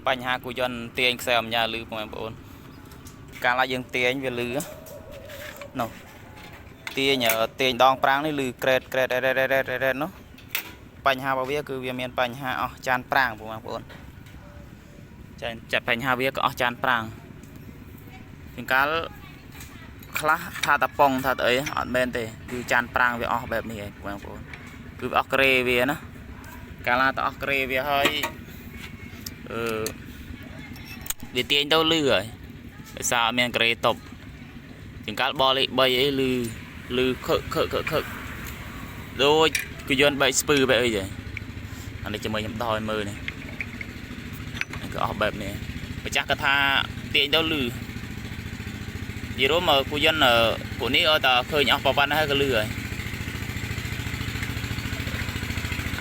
បញ្ហាគូយន្តទាញខ្សែអំញាលឺបងប្អូនកាលឡើងយើងទាញវាលឺនោះទាញដងប្រាំងនេះលឺក្រេតនោះបញ្ហារបស់វាគឺវាមានបញ្ហាអស់ចានប្រាំងបងប្អូនចាត់បញ្ហាវាក៏អស់ចានប្រាំងជាងកាលខ្លះថាតាប៉ុងថាអីអត់មែនទេគឺចានប្រាំងវាអស់បែបនេះឯងបងប្អូនគឺវាអស់ក្រេវាណាកាលណាតអស់ក្រេវាហើយវាទាញទៅលឺហើយដោយសារអត់មានក្រេតប់ជាងកាលបលេខ3អីលឺខឹកដូចគឺយន្តបែកស្ពឺបែបអីទេអានេះជាមួយខ្ញុំដោះឲ្យមើលនេះក៏អស់បែបនេះម្ចាស់គាត់ថាទាញទៅលឺយីរមគូយន្តពួកនេះអត់តែឃើញអស់ប្រវត្តិហើយក៏លឺហើយ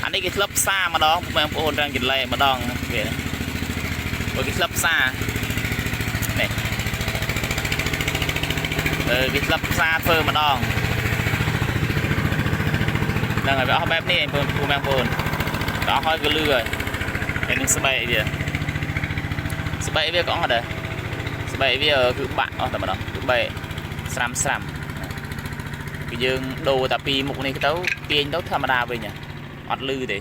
អានេះគេធ្លាប់ផ្សារម្ដងបងប្អូនរាំងចន្លែម្ដងវាព្រោះគេធ្លាប់ផ្សារនេះគេធ្លាប់ផ្សារធ្វើម្ដងហ្នឹងហើយវាអស់បែបនេះបងប្អូនដល់ហើយក៏លឺហើយហើយនឹងស្បែកវាក៏អស់ដែរស្បែកវាគឺបាក់អស់តែម្ដងគឺបែកស្រាំគឺយើងដូរតែពីមុខនេះទៅទាញទៅធម្មតាវិញអត់លឺទេ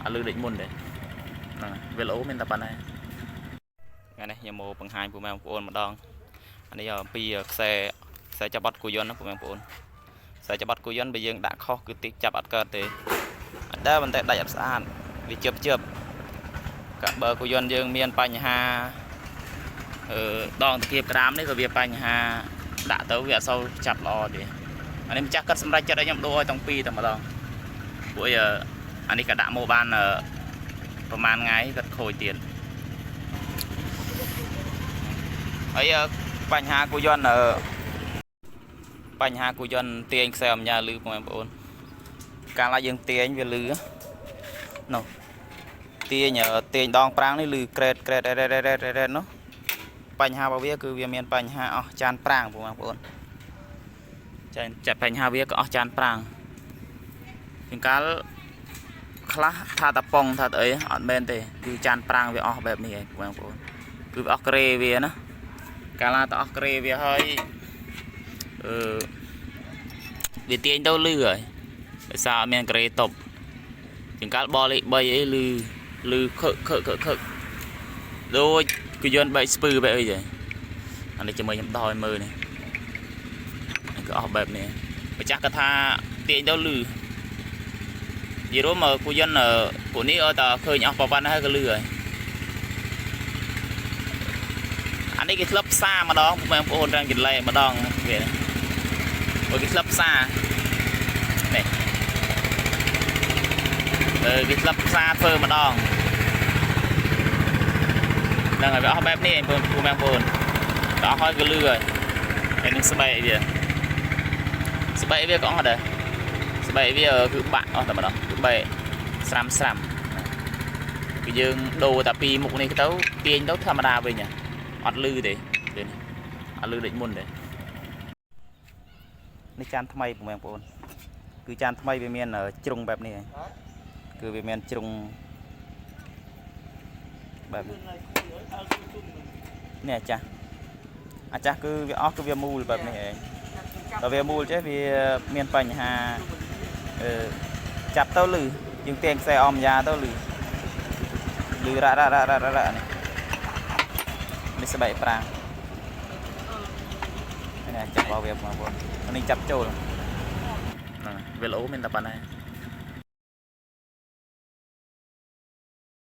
អត់លឺដូចមុនទេហ្នឹងវាល្អមានតែប៉ុណ្ណេះថ្ងៃនេះខ្ញុំមកបង្ហាញពុកម៉ែបងប្អូនម្ដងអានេះអំពីខ្សែចាប់បាត់គូយន្តណាពុកម៉ែបងប្អូនខ្សែចាប់បាត់គូយន្តបើយើងដាក់ខុសគឺទីចាប់អត់កើតទេអត់ដែរប៉ុន្តែដាច់អត់ស្អាតវាជើបកាបើគូយន្តយើងមានបញ្ហាដងតាគៀបក្តាមនេះក៏វាបញ្ហាដាក់ទៅវាអត់សូវចាប់ល្អទេអានេះម្ចាស់គាត់សម្រេចចិត្តឲ្យខ្ញុំដូរឲ្យទាំងពីរតែម្ដងព្រោះអានេះក៏ដាក់មកបានប្រហែលថ្ងៃគាត់ខូចទៀតហើយបញ្ហាគូយន្តទាញខ្សែអំញាលឺបងប្អូនកាលឡើងយើងទាញវាលឺនោះទាញដងប្រាំងនេះលឺក្រេតនោះបញ្ហារបស់វាគឺវាមានបញ្ហាអស់ចានប្រាំងបងប្អូនចាត់បញ្ហាវាក៏អស់ចានប្រាំងជាងកាលខ្លះថាតាប៉ុងថាអីអត់មែនទេគឺចានប្រាំងវាអស់បែបនេះឯងបងប្អូនគឺវាអស់ក្រេវាណាកាលណាតអស់ក្រេវាហើយវាទាញទៅលឺហើយដោយសារអត់មានក្រេតប់ជាងកាលបលេខ3អីលឺខឹកដូចគឺយន្តបែកស្ពឺបែបអីទេអានេះជាមួយខ្ញុំដោះឲ្យមើលនេះក៏អស់បែបនេះម្ចាស់គាត់ថាទាញទៅលឺយីរមគូយន្តពួកនេះអត់តែឃើញអស់ប្រវត្តិហើយក៏លឺហើយអានេះគេធ្លាប់ផ្សារម្ដងបងប្អូនរាំងចន្លែម្ដងវាព្រោះគេធ្លាប់ផ្សារនេះគេធ្លាប់ផ្សារធ្វើម្ដងហ្នឹងហើយវាអស់បែបនេះបងប្អូនដល់ហើយក៏លឺហើយហើយនឹងស្បែកវាក៏អស់ដែរស្បែកវាគឺបាក់អស់តែម្ដងគឺបែកស្រាំគឺយើងដូរតែពីមុខនេះទៅទាញទៅធម្មតាវិញអត់លឺទេអត់លឺដូចមុនទេនេះចានថ្មីបងប្អូនគឺចានថ្មីវាមានជ្រុងបែបនេះឯងគឺវាមានជ្រុងបែបនេះនេះអាចាស់គឺវាអស់គឺវាមូលបែបនេះឯងដល់វាមូលចេះវាមានបញ្ហាចាប់ទៅលឺយើងទាញខ្សែអមយ៉ាទៅលឺរ៉ានេះស្បែកប្រាំងនេះចាប់របស់វាបងប្អូននេះចាប់ចូលហ្នឹងវាល្អមានតែប៉ុណ្ណេះ